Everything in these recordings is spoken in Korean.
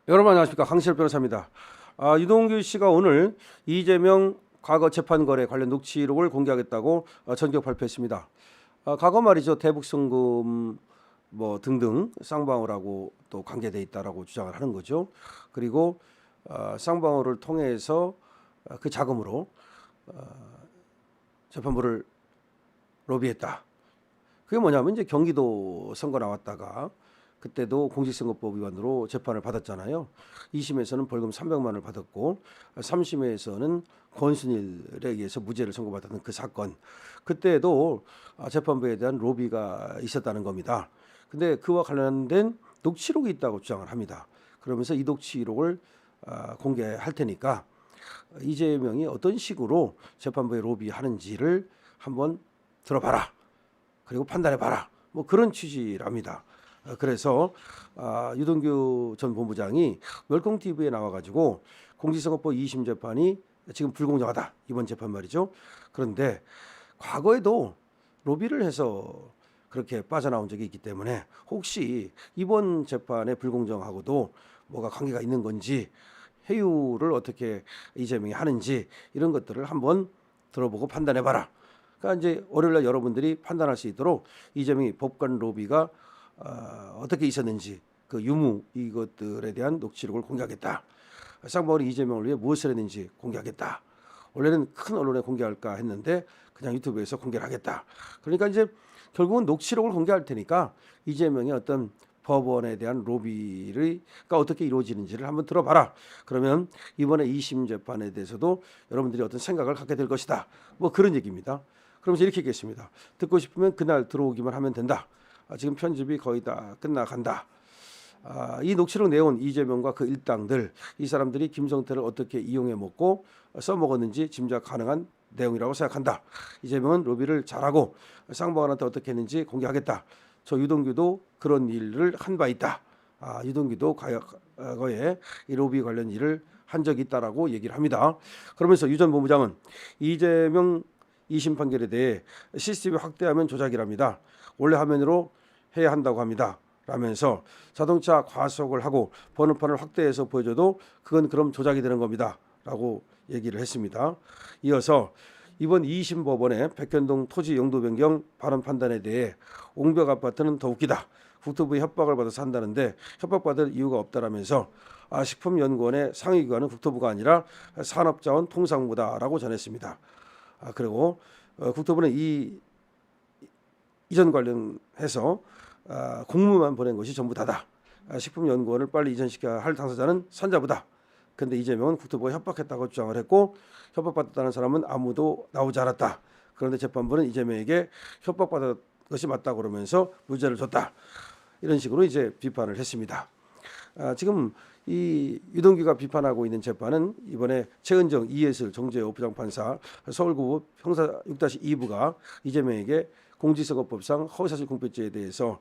여러분 안녕하십니까, 강시열 변호사입니다. 유동규 씨가 오늘 이재명 과거 재판 거래 관련 녹취록을 공개하겠다고 전격 발표했습니다. 과거 말이죠, 대북송금 뭐 등등 쌍방울하고 또 관계돼 있다라고 주장을 하는 거죠. 그리고 쌍방울을 통해서 그 자금으로 재판부를 로비했다. 그게 뭐냐면 이제 경기도 선거 나왔다가 그때도 공직선거법 위반으로 재판을 받았잖아요. 2심에서는 벌금 300만 원을 받았고 3심에서는 권순일에 의해서 무죄를 선고받았던 그 사건. 그때도 재판부에 대한 로비가 있었다는 겁니다. 근데 그와 관련된 녹취록이 있다고 주장을 합니다. 그러면서 이 녹취록을 공개할 테니까 이재명이 어떤 식으로 재판부에 로비하는지를 한번 들어봐라. 그리고 판단해봐라. 뭐 그런 취지랍니다. 그래서 유동규 전 본부장이 멸공 TV에 나와가지고 공직선거법 2심 재판이 지금 불공정하다, 이번 재판 말이죠. 그런데 과거에도 로비를 해서 그렇게 빠져나온 적이 있기 때문에 혹시 이번 재판의 불공정하고도 뭐가 관계가 있는 건지, 회유를 어떻게 이재명이 하는지 이런 것들을 한번 들어보고 판단해봐라. 그러니까 이제 월요일날 여러분들이 판단할 수 있도록 이재명이 법관 로비가 어떻게 있었는지 그 유무 이것들에 대한 녹취록을 공개하겠다. 쌍방울이 이재명을 위해 무엇을 했는지 공개하겠다. 원래는 큰 언론에 공개할까 했는데 그냥 유튜브에서 공개를 하겠다. 그러니까 이제 결국은 녹취록을 공개할 테니까 이재명의 어떤 법원에 대한 로비가 어떻게 이루어지는지를 한번 들어봐라. 그러면 이번에 2심 재판에 대해서도 여러분들이 어떤 생각을 갖게 될 것이다. 뭐 그런 얘기입니다. 그러면서 이렇게 얘기했습니다. 듣고 싶으면 그날 들어오기만 하면 된다. 지금 편집이 거의 다 끝나간다. 이 녹취록 내온 이재명과 그 일당들, 이 사람들이 김성태를 어떻게 이용해 먹고 써먹었는지 짐작 가능한 내용이라고 생각한다. 이재명은 로비를 잘하고 쌍방울한테 어떻게 했는지 공개하겠다. 저 유동규도 그런 일을 한 바 있다. 유동규도 과거에 이 로비 관련 일을 한 적이 있다라고 얘기를 합니다. 그러면서 유 전 본부장은 이재명 2심 판결에 대해 CCTV 확대하면 조작이랍니다. 원래 화면으로 해야 한다고 합니다. 라면서 자동차 과속을 하고 번호판을 확대해서 보여줘도 그건 그럼 조작이 되는 겁니다. 라고 얘기를 했습니다. 이어서 이번 2심 법원의 백현동 토지 용도 변경 발언 판단에 대해 옹벽 아파트는 더 웃기다. 국토부의 협박을 받아서 한다는데 협박받을 이유가 없다라면서 식품연구원의 상위기관은 국토부가 아니라 산업자원통상부다라고 전했습니다. 그리고 국토부는 이전 관련해서 공문만 보낸 것이 전부 다다. 식품연구원을 빨리 이전시켜야 할 당사자는 산자부다. 그런데 이재명은 국토부가 협박했다고 주장을 했고 협박받았다는 사람은 아무도 나오지 않았다. 그런데 재판부는 이재명에게 협박받은 것이 맞다고 그러면서 무죄를 줬다. 이런 식으로 이제 비판을 했습니다. 지금 이 유동규가 비판하고 있는 재판은 이번에 최은정, 이예슬, 정재호 부장판사 서울고법 형사 6-2부가 이재명에게 공직선거법상 허위사실 공표죄에 대해서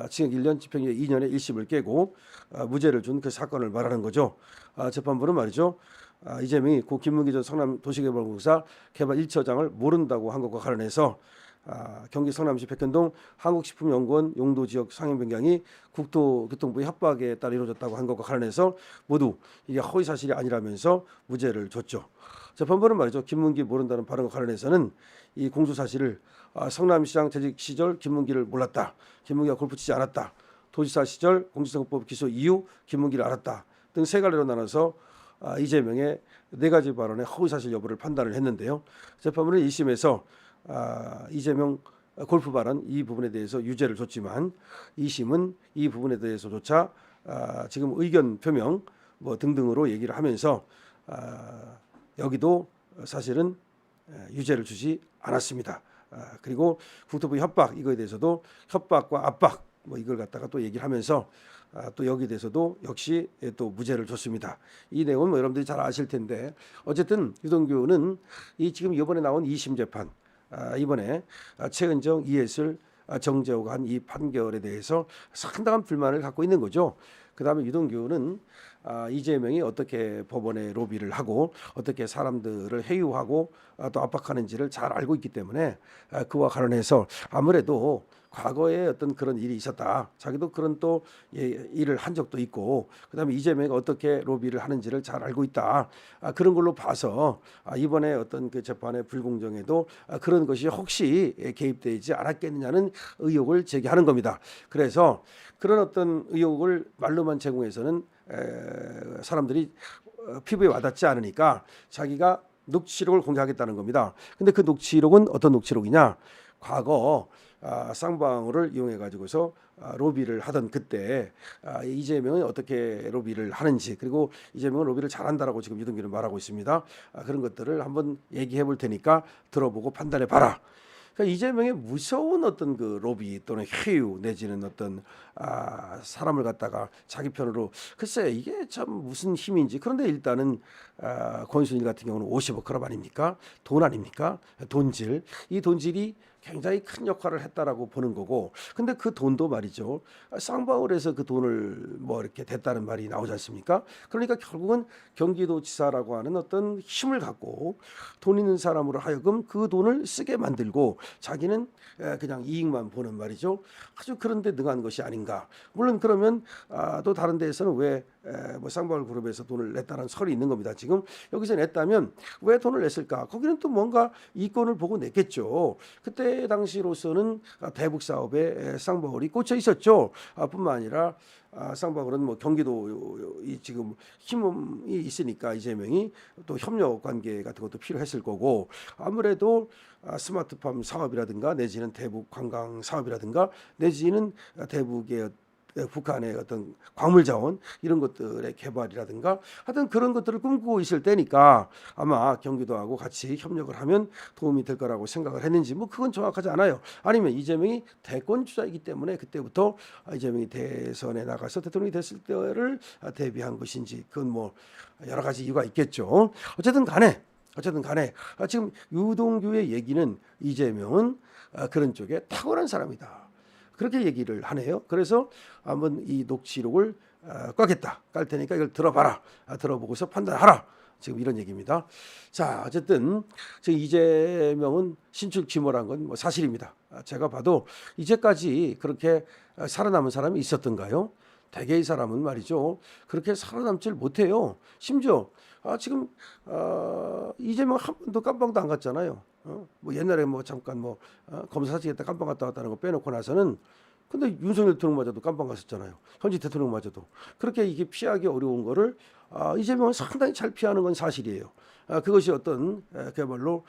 징역 1년, 집행유예 2년의 1심을 깨고 무죄를 준 그 사건을 말하는 거죠. 재판부는 말이죠. 이재명이 고 김문기 전 성남도시개발공사 개발 1처장을 모른다고 한 것과 관련해서 경기 성남시 백현동 한국식품연구원 용도지역 상행 변경이 국토교통부의 협박에 따라 이루어졌다고 한 것과 관련해서 모두 이게 허위사실이 아니라면서 무죄를 줬죠. 재판부는 말이죠. 김문기 모른다는 발언과 관련해서는 이 공소사실을 성남시장 재직 시절 김문기를 몰랐다. 김문기가 골프 치지 않았다. 도지사 시절 공직선거법 기소 이후 김문기를 알았다. 등 세 갈래로 나눠서 이재명의 네 가지 발언의 허위사실 여부를 판단을 했는데요. 재판부는 1심에서 이재명 골프 발언 이 부분에 대해서 유죄를 줬지만 2심은 이 부분에 대해서조차 지금 의견 표명 뭐 등등으로 얘기를 하면서 여기도 사실은 유죄를 주지 않았습니다. 그리고 국토부 협박 이거에 대해서도 협박과 압박 뭐 이걸 갖다가 또 얘기를 하면서 또 여기에 대해서도 역시 또 무죄를 줬습니다. 이 내용은 뭐 여러분들이 잘 아실 텐데 어쨌든 유동규는 이 지금 이번에 나온 2심 재판 이번에 최은정, 이예슬, 정재호가 한 이 판결에 대해서 상당한 불만을 갖고 있는 거죠. 그다음에 유동규는 이재명이 어떻게 법원에 로비를 하고 어떻게 사람들을 해유하고 또 압박하는지를 잘 알고 있기 때문에 그와 관련해서 아무래도 과거에 어떤 그런 일이 있었다. 자기도 그런 또 일을 한 적도 있고, 그다음에 이재명이 어떻게 로비를 하는지를 잘 알고 있다. 그런 걸로 봐서 이번에 어떤 그 재판의 불공정에도 그런 것이 혹시 개입되지 않았겠느냐는 의혹을 제기하는 겁니다. 그래서 그런 어떤 의혹을 말로만 제공해서는 사람들이 피부에 와닿지 않으니까 자기가 녹취록을 공개하겠다는 겁니다. 근데 그 녹취록은 어떤 녹취록이냐? 과거 쌍방울을 이용해 가지고서 로비를 하던 그때 이재명이 어떻게 로비를 하는지, 그리고 이재명은 로비를 잘한다라고 지금 유동규는 말하고 있습니다. 그런 것들을 한번 얘기해 볼 테니까 들어보고 판단해 봐라. 그러니까 이재명의 무서운 어떤 그 로비 또는 회유 내지는 어떤 사람을 갖다가 자기 편으로, 글쎄 이게 참 무슨 힘인지. 그런데 일단은 권순일 같은 경우는 50억 클럽 아닙니까? 돈 아닙니까? 돈질. 이 돈질이 굉장히 큰 역할을 했다라고 보는 거고, 근데 그 돈도 말이죠, 쌍방울에서 그 돈을 뭐 이렇게 댔다는 말이 나오지 않습니까? 그러니까 결국은 경기도지사라고 하는 어떤 힘을 갖고 돈 있는 사람으로 하여금 그 돈을 쓰게 만들고 자기는 그냥 이익만 보는 말이죠. 아주 그런데 능한 것이 아닌가. 물론 그러면 또 다른 데에서는 왜 뭐 쌍방울 그룹에서 돈을 냈다는 설이 있는 겁니다. 지금 여기서 냈다면 왜 돈을 냈을까? 거기는 또 뭔가 이권을 보고 냈겠죠. 그때 당시로서는 대북 사업에 쌍방울이 꽂혀 있었죠. 뿐만 아니라 쌍방울은 뭐 경기도 지금 힘이 있으니까 이재명이 또 협력 관계 같은 것도 필요했을 거고, 아무래도 스마트팜 사업이라든가 내지는 대북 관광 사업이라든가 내지는 대북의 북한의 어떤 광물 자원 이런 것들의 개발이라든가 하여튼 그런 것들을 꿈꾸고 있을 때니까 아마 경기도하고 같이 협력을 하면 도움이 될 거라고 생각을 했는지 뭐 그건 정확하지 않아요. 아니면 이재명이 대권 주자이기 때문에 그때부터 이재명이 대선에 나가서 대통령이 됐을 때를 대비한 것인지, 그건 뭐 여러 가지 이유가 있겠죠. 어쨌든 간에 지금 유동규의 얘기는 이재명은 그런 쪽에 탁월한 사람이다, 그렇게 얘기를 하네요. 그래서 한번 이 녹취록을 까겠다. 깔 테니까 이걸 들어봐라. 들어보고서 판단하라. 지금 이런 얘기입니다. 자, 어쨌든 지금 이재명은 신출 귀몰한 건 뭐 사실입니다. 제가 봐도 이제까지 그렇게 살아남은 사람이 있었던가요? 대개의 사람은 말이죠, 그렇게 살아남질 못해요. 심지어 지금 이재명 한 번도 깜빵도 안 갔잖아요. 뭐 옛날에 뭐 잠깐 뭐 검사 사직했다 깜빵 갔다 왔다는 거 빼놓고 나서는, 근데 윤석열 대통령마저도 깜빵 갔었잖아요. 현직 대통령마저도. 그렇게 이게 피하기 어려운 거를 이재명은 상당히 잘 피하는 건 사실이에요. 그것이 어떤 그야말로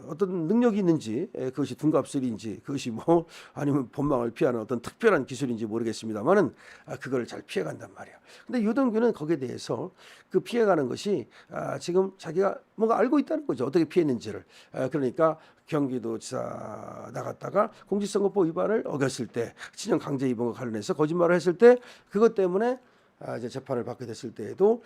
어떤 능력이 있는지, 그것이 둔갑술인지, 그것이 뭐 아니면 본망을 피하는 어떤 특별한 기술인지 모르겠습니다만은 그걸 잘 피해간단 말이야. 근데 유동규는 거기에 대해서 그 피해가는 것이 지금 자기가 뭔가 알고 있다는 거죠. 어떻게 피했는지를. 그러니까 경기도지사 나갔다가 공직선거법 위반을 어겼을 때, 친형 강제 입원과 관련해서 거짓말을 했을 때, 그것 때문에 이제 재판을 받게 됐을 때에도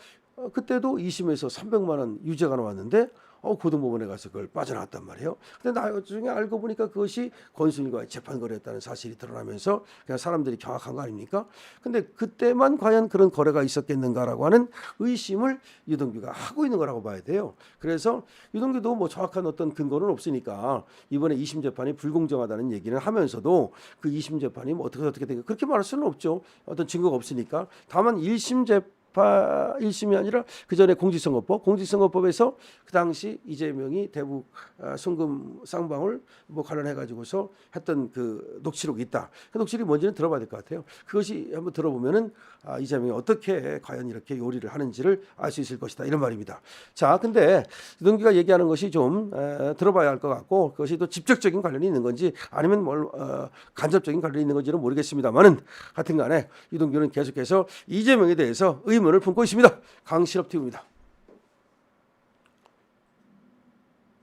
그때도 2심에서 300만 원 유죄가 나왔는데 고등법원에 가서 그걸 빠져나왔단 말이에요. 근데 나중에 알고 보니까 그것이 권순일과의 재판 거래였다는 사실이 드러나면서 그냥 사람들이 경악한 거 아닙니까? 근데 그때만 과연 그런 거래가 있었겠는가라고 하는 의심을 유동규가 하고 있는 거라고 봐야 돼요. 그래서 유동규도 뭐 정확한 어떤 근거는 없으니까 이번에 2심 재판이 불공정하다는 얘기는 하면서도 그 2심 재판이 뭐 어떻게 되게 그렇게 말할 수는 없죠. 어떤 증거가 없으니까. 다만 1심 재판 1심이 아니라 그 전에 공직선거법에서 그 당시 이재명이 대북 송금 쌍방울 뭐 관련해 가지고서 했던 그 녹취록이 있다. 그 녹취록이 뭔지는 들어봐야 될 것 같아요. 그것이 한번 들어보면은 이재명이 어떻게 과연 이렇게 요리를 하는지를 알 수 있을 것이다, 이런 말입니다. 자, 근데 유동규가 얘기하는 것이 좀 들어봐야 할 것 같고, 그것이 또 직접적인 관련이 있는 건지 아니면 간접적인 관련이 있는 건지는 모르겠습니다만은 하여튼간에 유동규는 계속해서 이재명에 대해서 의문을 품고 있습니다. 강신업 TV입니다.